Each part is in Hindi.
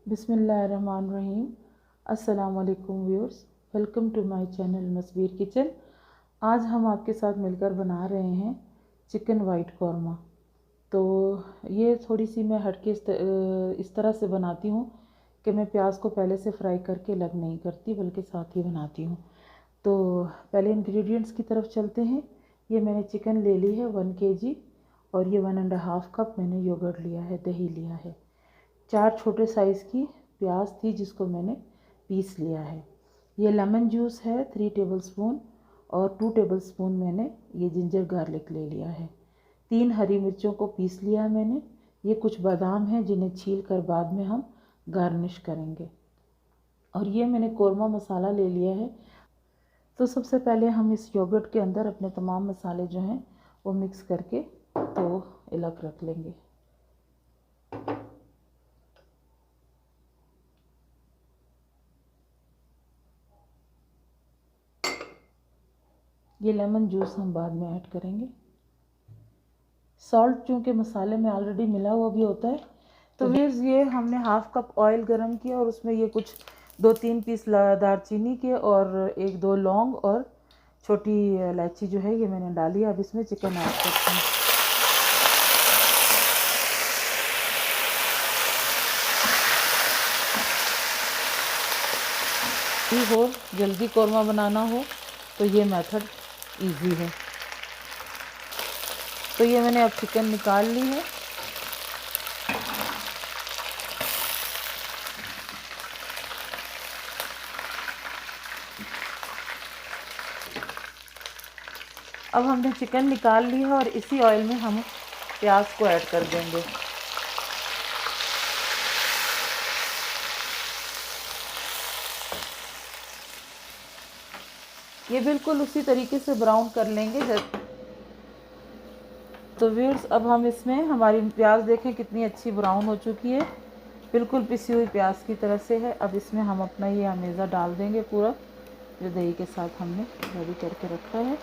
बिस्मिल्लाहिर्रहमानिर्रहीम। अस्सलाम वालेकुम viewers, welcome to my channel Masbir kitchen. आज हम आपके साथ मिलकर बना रहे हैं चिकन वाइट कौरमा। तो ये थोड़ी सी मैं हटके इस तरह से बनाती हूँ कि मैं प्याज को पहले से फ्राई करके अलग नहीं करती, बल्कि साथ ही बनाती हूँ। तो पहले इंग्रेडिएंट्स की तरफ चलते हैं। ये मैंने चिकन ले ली है 1 kg, और ये 1.5 कप मैंने योगर्ट लिया है, दही लिया है। 4 छोटे साइज़ की प्याज थी जिसको मैंने पीस लिया है। ये लेमन जूस है 3 टेबलस्पून, और 2 टेबलस्पून मैंने ये जिंजर गार्लिक ले लिया है। 3 हरी मिर्चों को पीस लिया है मैंने। ये कुछ बादाम हैं जिन्हें छील कर बाद में हम गार्निश करेंगे। और ये मैंने कौरमा मसाला ले लिया है। तो सबसे पहले हम इस योगर्ट के अंदर अपने तमाम मसाले जो हैं वो मिक्स करके तो अलग रख लेंगे। ये लेमन जूस हम बाद में ऐड करेंगे। सॉल्ट चूँकि मसाले में ऑलरेडी मिला हुआ भी होता है। तो व्यूअर्स, ये हमने 1/2 कप ऑयल गरम किया और उसमें ये कुछ 2-3 पीस दालचीनी के और 1-2 लौंग और छोटी इलायची जो है ये मैंने डाली। अब इसमें चिकन ऐड करते हैं। हो जल्दी कौरमा बनाना हो तो ये मेथड इजी है। तो ये मैंने अब चिकन निकाल ली है। अब हमने चिकन निकाल ली है और इसी ऑयल में हम प्याज को ऐड कर देंगे। ये बिल्कुल उसी तरीके से ब्राउन कर लेंगे जैसे। तो व्यूअर्स, अब हम इसमें हमारी प्याज देखें कितनी अच्छी ब्राउन हो चुकी है, बिल्कुल पिसी हुई प्याज की तरह से है। अब इसमें हम अपना ये अमेज़ा डाल देंगे पूरा, जो दही के साथ हमने रेडी करके रखा है।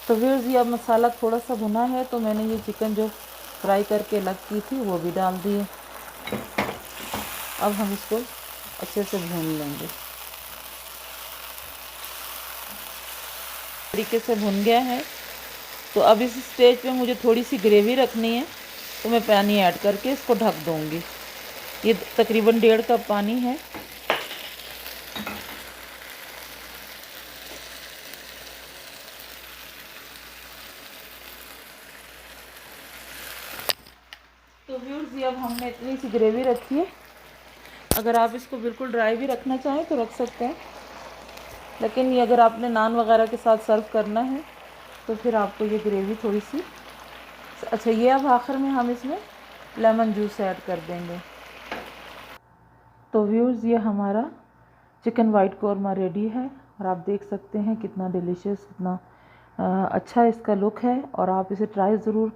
तो व्यूअर्स, ये अब मसाला थोड़ा सा भुना है तो मैंने ये चिकन जो फ्राई करके अलग की थी वो भी डाल दी है। अब हम इसको अच्छे से भून लेंगे। तरीके से भुन गया है। तो अब इस स्टेज पे मुझे थोड़ी सी ग्रेवी रखनी है, तो मैं पानी ऐड करके इसको ढक दूँगी। ये तकरीबन 1.5 कप पानी है। तो व्यूअर्स, ये अब हमने इतनी सी ग्रेवी रखी है। अगर आप इसको बिल्कुल ड्राई भी रखना चाहें तो रख सकते हैं, लेकिन ये अगर आपने नान वगैरह के साथ सर्व करना है तो फिर आपको ये ग्रेवी थोड़ी सी। अच्छा, ये अब आखिर में हम इसमें लेमन जूस ऐड कर देंगे। तो व्यूअर्स, ये हमारा चिकन वाइट कौरमा रेडी है और आप देख सकते हैं कितना डिलीशियस, कितना अच्छा इसका लुक है। और आप इसे ट्राई ज़रूर